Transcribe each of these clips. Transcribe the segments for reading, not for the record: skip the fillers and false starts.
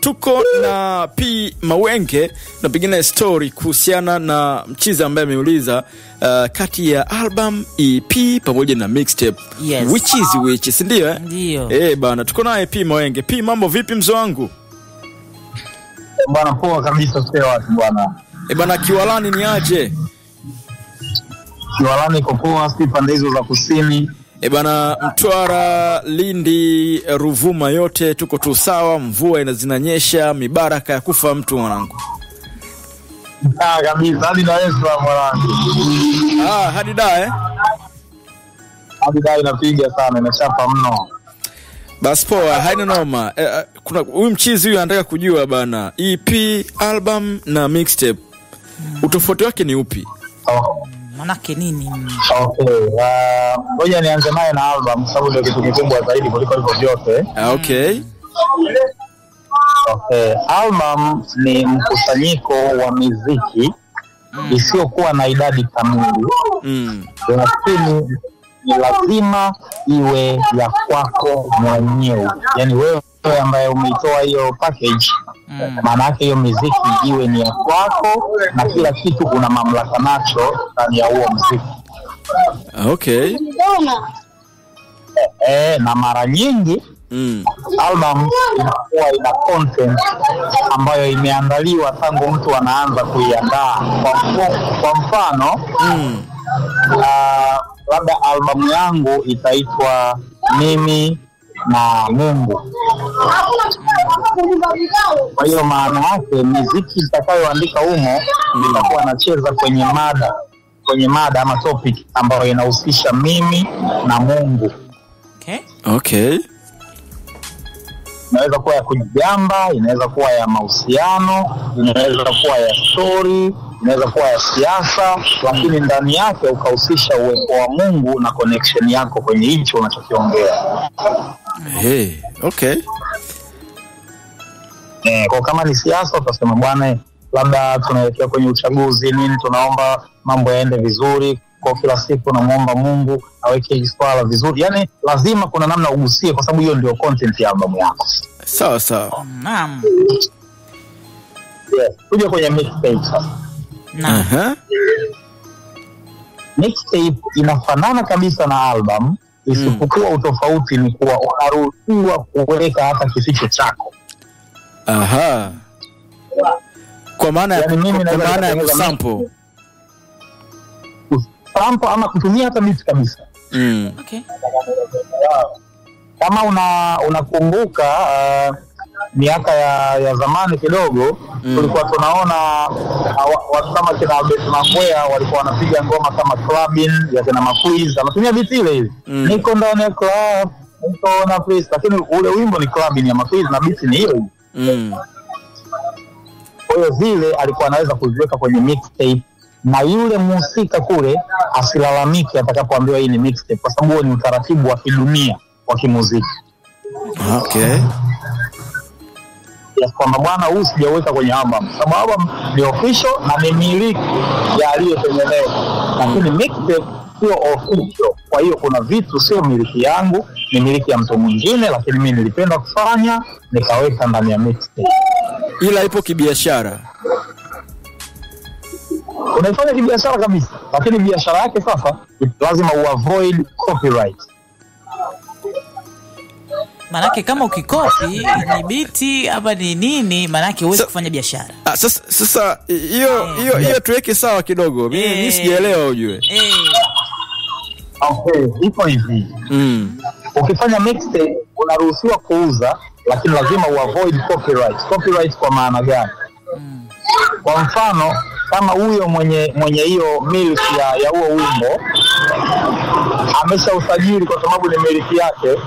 tuko na P Mawenge na pengine story kuhusiana na mchizi ambaye ameuliza kati ya album, EP pamoja na mixtape. Yes. Which is ndio Ndio. Bana tuko naye P Mawenge. P, mambo vipi mzo wangu? Bwana poa kabisa sio watu bwana. Bana Kiwalani ni aje? Kiwalani iko poa, si pande hizo za kusini. Bana Mtwara, Lindi, Ruvuma yote tuko tu sawa, mvua zinanyesha, mibaraka ya kufa mtu mwanangu. Kabisa hadi Dar es Salaam mwanangu. Hadi Dar Hadi Dar inapiga sana, inachapa mno. Bas poa, haina noma. Kuna huyu mchizi huyu anataka kujua bana, EP, album na mixtape. Utofauti wake ni upi? Manake nini? Okay. Ngoja nianze naye na album sababu ndio kitu kikubwa zaidi kuliko hivyo vyote. Okay. Okay. Album ni mkusanyiko wa muziki isiyokuwa na idadi kamili. Lakini ni lazima iwe ya kwako mwenyewe. Yaani wewe ambaye umeitoa hiyo package, maana yake hiyo muziki iwe ni ya kwako na kila kitu kuna mamlaka nacho ndani ya huo muziki. Okay. Na mara nyingi album inakuwa ina content ambayo imeandaliwa tangu mtu anaanza kuiandaa. Kwa mfano, labda albamu yangu itaitwa Mimi na Mungu. Kwa hiyo maana yake muziki nitakayoandika humo itakuwa nacheza kwenye mada ama topic ambayo inahusisha mimi na Mungu. Okay. Inaweza kuwa ya kujigamba, inaweza kuwa ya mahusiano, inaweza kuwa ya story, inaweza kuwa ya siasa, lakini ndani yake ukahusisha uwepo wa Mungu na connection yako kwenye hicho unachokiongea. Okay. Kwa kama ni siasa utasema bwana, labda tunaelekea kwenye uchaguzi nini, tunaomba mambo yaende vizuri, kwa kila siku namuomba Mungu aweke hili swala vizuri. Yaani lazima kuna namna ugusie kwa sababu hiyo ndio content ya albamu yako. Sawa. Naam. Yes, kuja kwenye mixtape sasa. Naam. Mixtape inafanana kabisa na album, isipokuwa utofauti ni kuwa unaruhusiwa kuweka hata kisicho chako. Kwa maana ya sample. Sample ama kutumia hata beat kabisa. Okay. Kama unakumbuka miaka ya zamani kidogo, tulikuwa tunaona watu kama kina Albert Mangwea walikuwa wanapiga ngoma kama clubbing ya kina Maquiz, anatumia beat ile. Niko ndani ya club, niko na place, lakini ule wimbo ni clubbing ya Maquiz na beat ni ile. Kwa hiyo zile alikuwa anaweza kuziweka kwenye mixtape na yule mhusika kule asilalamike atakapoambiwa hii ni mixtape, kwa sababu huo ni utaratibu wa kidunia wa kimuziki. Okay. Yes, kwamba bwana huu sijaweka kwenye album, sababu album ni official na ni miliki ya aliyotengeneza, lakini mixtape sio official. Kwa hiyo kuna vitu sio miliki yangu, ni miliki ya mtu mwingine, lakini mimi nilipenda kufanya nikaweka ndani ya mixtape. Ila ipo kibiashara. Unaifanya kibiashara kabisa, lakini biashara yake sasa lazima uavoid copyright. Manake kama ukikopi ni biti hapa ni nini, manake huwezi kufanya biashara. Sasa hiyo tuweke sawa kidogo. Mimi sijaelewa ujue. Okay, ipo hivi. Ukifanya mixtape unaruhusiwa kuuza, lakini lazima uavoid copyright. Copyright kwa maana gani? Kwa mfano kama huyo mwenye hiyo miliki ya huo wimbo amesha usajili kwa sababu ni miliki yake,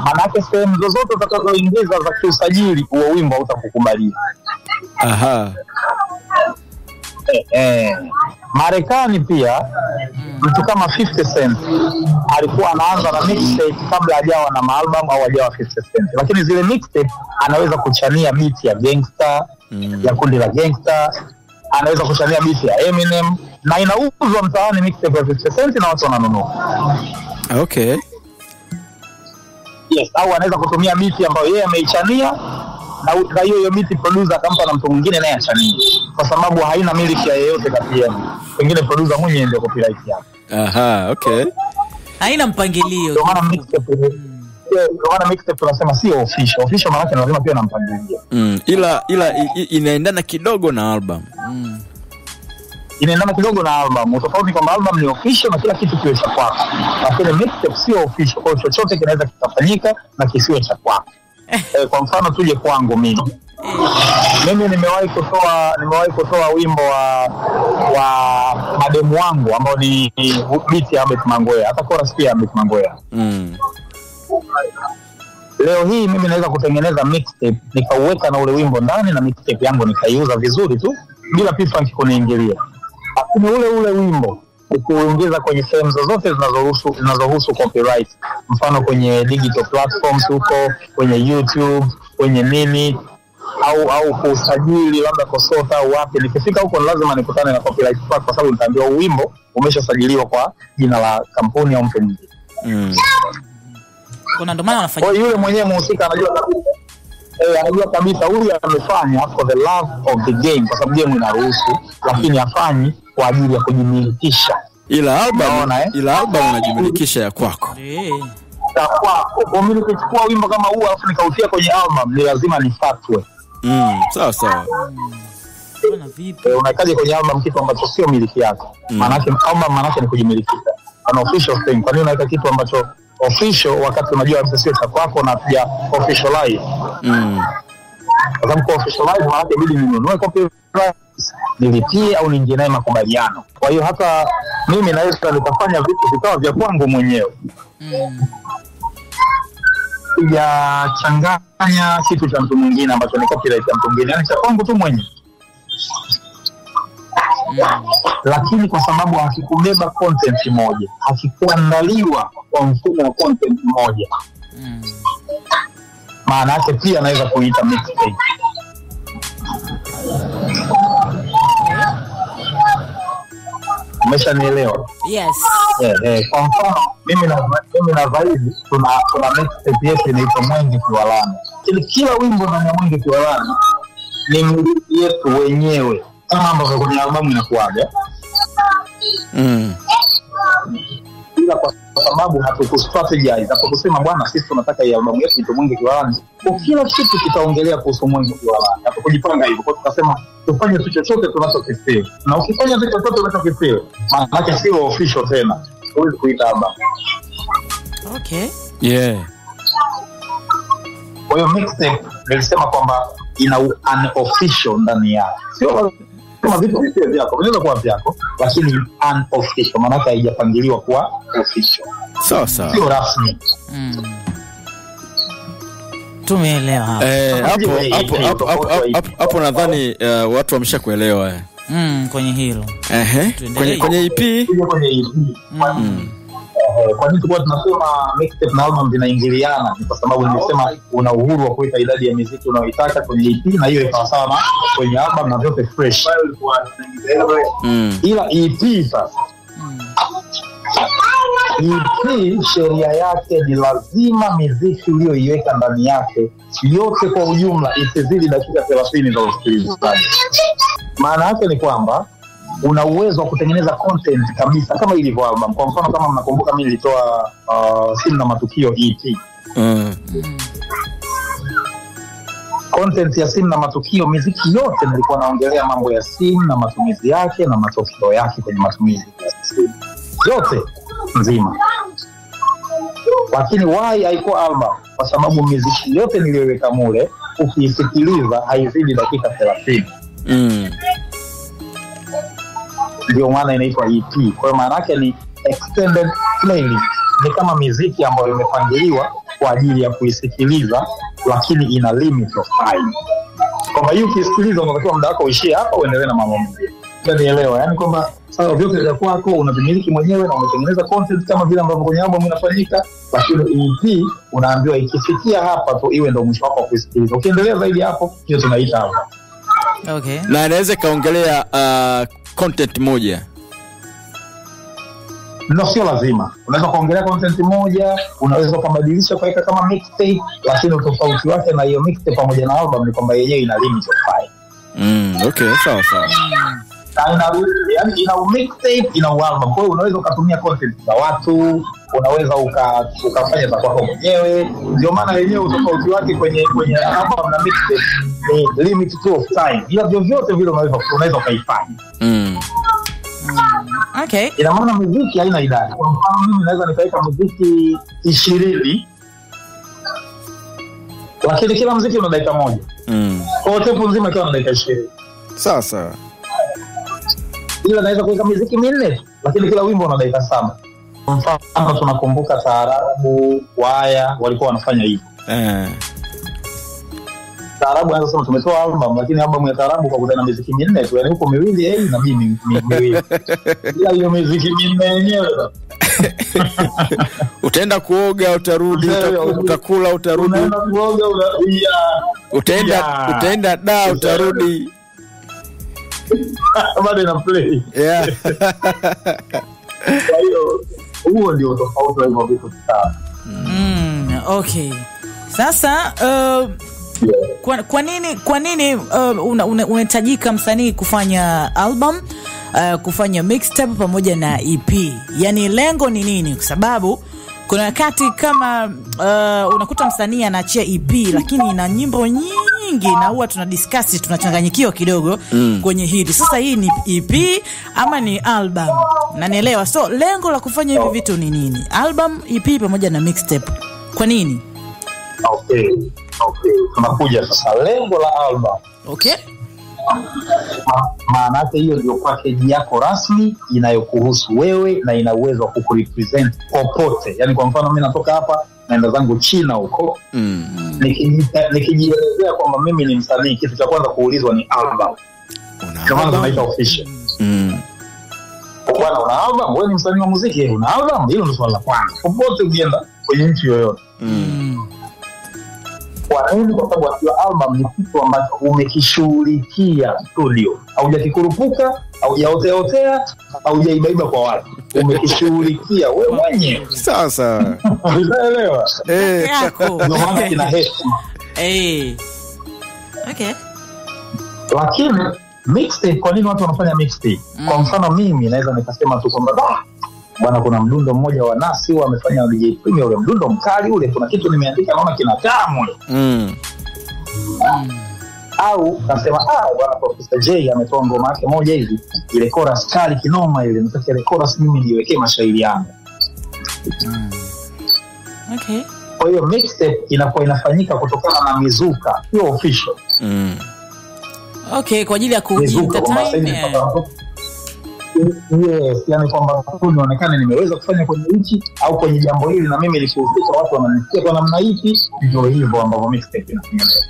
maana yake sehemu zozote utakazoingiza za kiusajili huo wimbo utakukubalia. Marekani pia mtu kama 50 Cent alikuwa anaanza na mixtape kabla hajawa na album au hajawa 50 Cent, lakini zile mixtape anaweza kuchania beat ya Gangsta, ya kundi la Gangsta, anaweza kuchania beat ya Eminem, na inauzwa mtaani mixtape ya 50 Cent na watu wananunua. Okay. Yes, au anaweza kutumia beat ambayo yeye ameichania na hiyo beat producer akampa na mtu mwingine naye achanie, kwa sababu haina miliki ya yeyote kati yenu, pengine producer mwenyewe ndio copyright yake. Aha, okay. Haina mpangilio. Ndio maana mixtape tunasema sio official. Official maana lazima pia na mpangilio. Ila inaendana kidogo na album. Inaendana kidogo na album. Tofauti kwamba album ni official na kila kitu kiwe cha kwako. Lakini mixtape sio official. Kwa chochote kinaweza kikafanyika na kisiwe cha kwako. Kwa mfano tuje kwangu mimi. Mimi nimewahi kutoa wimbo wa mademu wangu ambao ni beat ya Albert Mangwea, hata chorus pia ya Albert Mangwea. Leo hii mimi naweza kutengeneza mixtape nikauweka na ule wimbo ndani na mixtape yangu nikaiuza vizuri tu bila P-Funk kuniingilia. Lakini ule wimbo ukiongeza kwenye sehemu zozote zinazohusu copyright, mfano kwenye digital platforms huko, kwenye YouTube, kwenye nini au kusajili labda Kosota au wapi, nikifika huko lazima nikutane na copyright kwa sababu nitaambiwa wimbo umeshasajiliwa kwa jina la kampuni au mtu mwingine. Kuna ndo maana wanafanya. Kwa yule mwenyewe mhusika anajua kabisa huyu amefanya for the love of the game, kwa sababu game inaruhusu, lakini afanyi kwa ajili ya kujimilikisha. Ila album unajimilikisha ya kwako. Ya kwako. Kwa mimi nikichukua wimbo kama huu alafu nikautia kwenye album, ni lazima nifatwe. Sawa. Bwana vipi? Unakaje kwenye album kitu ambacho sio miliki yako? Maana yake album maana yake ni kujimilikisha. An official thing. Kwa nini unaweka kitu ambacho official wakati unajua kabisa sio cha kwako na pia officialize? Kwa sababu kwa officialize maana yake bidi ninunue copyright, nilipie au niingie naye makubaliano. Kwa hiyo hata mimi naweza nikafanya vitu vikawa vya kwangu mwenyewe. Changanya kitu cha mtu mwingine ambacho ni copyright ya mtu mwingine, yani cha kwangu tu mwenyewe. Lakini kwa sababu hakikubeba content moja, hakikuandaliwa kwa mfumo wa content moja, maana yake pia naweza kuita mixtape. Umeshanielewa? Yes. Kwa mfano mimi na Zaidi tuna mixtape yetu inaitwa Mwenge Kiwalani. Kila wimbo ndani ya Mwenge Kiwalani ni muziki yetu wenyewe, kama ambavyo kwenye albamu inakuaga. Ila kwa sababu hatukustrategize, hatukusema bwana sisi tunataka hii albamu yetu ito Mwenge Kiwalani, kwa kila kitu kitaongelea kuhusu Mwenge Kiwalani. Hatukujipanga hivyo, kwa tukasema tufanye tu chochote tunachokifeel. Na ukifanya tu chochote unachokifeel, maana yake sio official tena. Huwezi kuita albamu. Okay. Yeah. Kwa hiyo mixtape nilisema kwamba ina unofficial ndani yake. Sio kama vitu vyako, vinaweza kuwa vyako, lakini unofficial, maana yake haijapangiliwa kuwa official. Sawa. Sio rasmi. Tumeelewa hapo nadhani watu wameshakuelewa. Kwenye hilo. Kwenye EP. Kwa nini tulikuwa tunasema mixtape na album zinaingiliana? Ni kwa sababu nilisema una uhuru wa kuweka idadi ya muziki unaoitaka kwenye EP, na hiyo ikawa sawa na kwenye album na vyote fresh. Ila EP sasa, EP sheria yake ni lazima muziki ulioiweka ndani yake yote kwa ujumla isizidi dakika 30 za usikilizaji. Maana yake ni kwamba una uwezo wa kutengeneza content kabisa kama ilivyo album. Kwa mfano kama mnakumbuka mimi nilitoa Simu na Matukio EP. Content ya Simu na Matukio, muziki yote nilikuwa naongelea mambo ya simu na matumizi yake na matokeo yake kwenye matumizi ya simu. Yote nzima. Lakini why haikuwa album? Kwa sababu muziki yote niliyoweka mule ukiisikiliza haizidi dakika 30. Ndio maana inaitwa EP. Kwa hiyo maana yake ni extended playlist. Ni kama muziki ambayo imepangiliwa kwa ajili ya kuisikiliza, lakini ina limit of time. Kwamba hiyo ukisikiliza unatakiwa muda wako uishie hapa uendelee na mambo mengine. Unielewa? Yaani kwamba sawa vyote vya kwako unavimiliki mwenyewe na umetengeneza content kama vile ambavyo kwenye album inafanyika, lakini EP unaambiwa ikifikia hapa tu iwe ndio mwisho wako wa kusikiliza. Ukiendelea zaidi hapo hiyo tunaita hapa. Okay. Na inaweza kaongelea content moja. ndio sio lazima. Unaweza kuongelea content moja, unaweza kubadilisha kuweka kama mixtape, lakini tofauti wake na hiyo mixtape pamoja na album ni kwamba yenyewe ina limit of time. Okay, sawa. Yani ina mixtape, ina album. Kwa hiyo unaweza ukatumia content za watu, unaweza ukafanya za kwako mwenyewe. Ndio maana yenyewe tofauti wake kwenye album na mixtape ni limit of time. Ila vyovyote vile unaweza ukaifanya. Okay. Ina maana muziki haina idadi. Kwa mfano mimi naweza nikaweka muziki 20, lakini kila muziki una dakika moja. Kwa hiyo tape nzima ikiwa na dakika 20. Sawa. Ila naweza kuweka muziki 4, lakini kila wimbo una dakika 7. Kwa mfano tunakumbuka Taarabu, Waya walikuwa wanafanya hivyo. Taarabu anaweza kusema tumetoa album, lakini album ya Taarabu kwa kutana muziki 4 tu, yani huko miwili na mimi miwili. Ila hiyo muziki 4 yenyewe utaenda kuoga, utarudi, utakula, utarudi. Unaenda kuoga, utaenda utarudi. Bado ina play. Yeah. Kwa hiyo huo ndio tofauti wa hivyo vitu sana. Okay. Sasa kwa nini unahitajika msanii kufanya album, kufanya mixtape pamoja na EP? Yani lengo ni nini? Kwa sababu kuna wakati kama unakuta msanii anaachia EP lakini ina nyimbo nyingi na huwa tunadiscuss, tunachanganyikiwa kidogo kwenye hili. Sasa hii ni EP ama ni album? Nanielewa. So lengo la kufanya hivi vitu ni nini? Album, EP pamoja na mixtape. Kwa nini? Okay. Tunakuja sasa lengo la album. Okay. Maana yake hiyo ndio package yako rasmi inayokuhusu wewe na ina uwezo wa kukurepresent popote. Yani kwa mfano mimi natoka hapa naenda zangu China huko. Nikijielezea kwamba mimi ni msanii, kitu cha kwanza kuulizwa ni album. Kama tunaita official. Bwana una album? Wewe ni msanii wa muziki, una album? Hilo ndio swali la kwanza. Popote ukienda kwenye nchi yoyote. Kwa nini? Kwa sababu album ni kitu ambacho umekishughulikia studio. Haujakikurupuka, haujaotea, haujaibaiba kwa watu. Umekishughulikia wewe mwenyewe. Sasa. Unaelewa? Ndio maana kina heshima. Okay. Lakini mixtape, kwa nini watu wanafanya mixtape? Kwa mfano mimi naweza nikasema tu kwamba bwana kuna mdundo mmoja wa Nasi wamefanya DJ Premier, ule mdundo mkali ule, kuna kitu nimeandika naona kina tamu. Au nasema bwana Professor J ametoa ngoma yake moja hivi, ile chorus kali kinoma ile, nataka ile chorus mimi niwekee mashairi yangu. Okay. Kwa hiyo mixtape inakuwa inafanyika kutokana na mizuka, sio official. Okay, kwa ajili ya kuentertain. Yes, yani kwamba nionekane nimeweza kufanya kwenye nchi au kwenye jambo hili na mimi nikuhusisha watu wananisikia kwa namna ipi, ndio hivyo ambavyo mixtape inatengenezwa.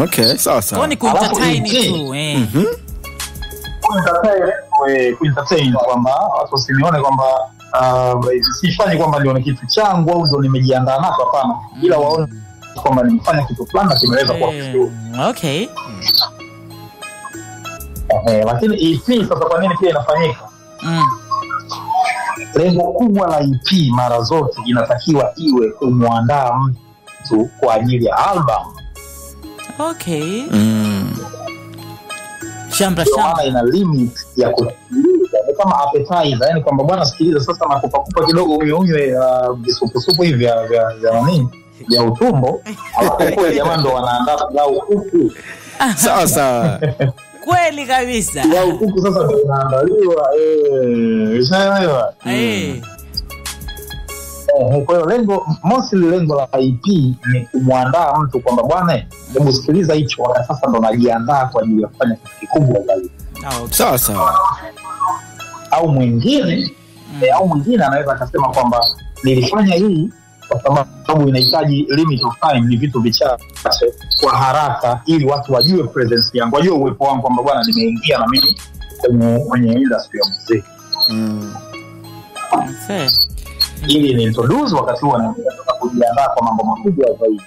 Okay, sasa. Kwa ni kuentertain tu. Kuentertain kwamba watu wasinione kwamba sifanyi kwamba nione kitu changu au ndio nimejiandaa nacho, hapana. Ila waone kwamba nimefanya kitu fulani na kimeweza kuwa vizuri. Okay. Lakini EP sasa kwa nini pia inafanyika? Lengo kubwa la EP mara zote inatakiwa iwe kumwandaa mtu kwa ajili ya album. Okay. Shamba ina limit ya kusikiliza. Ni kama appetizer, yani kwamba bwana sikiliza sasa na kupakupa kidogo unywe visupu hivi vya nini? Ya utumbo. Alafu kwa jamaa ndo wanaandaa pilau kuku. Sasa kweli kabisa. Pilau kuku sasa ndo inaandaliwa. Ushaelewa? Kwa hiyo lengo la IP ni kumwandaa mtu kwamba bwana hebu sikiliza hicho, wakati sasa ndo najiandaa kwa ajili ya kufanya kitu kikubwa zaidi. Sawa. Au mwingine anaweza akasema kwamba nilifanya hii kwa sababu inahitaji limit of time, ni vitu vichache kwa haraka ili watu wajue presence yangu, wajue uwepo wangu kwamba bwana nimeingia na mimi kwenye industry ya muziki. Ili ni introduce wakati huo na kujiandaa kwa mambo makubwa zaidi.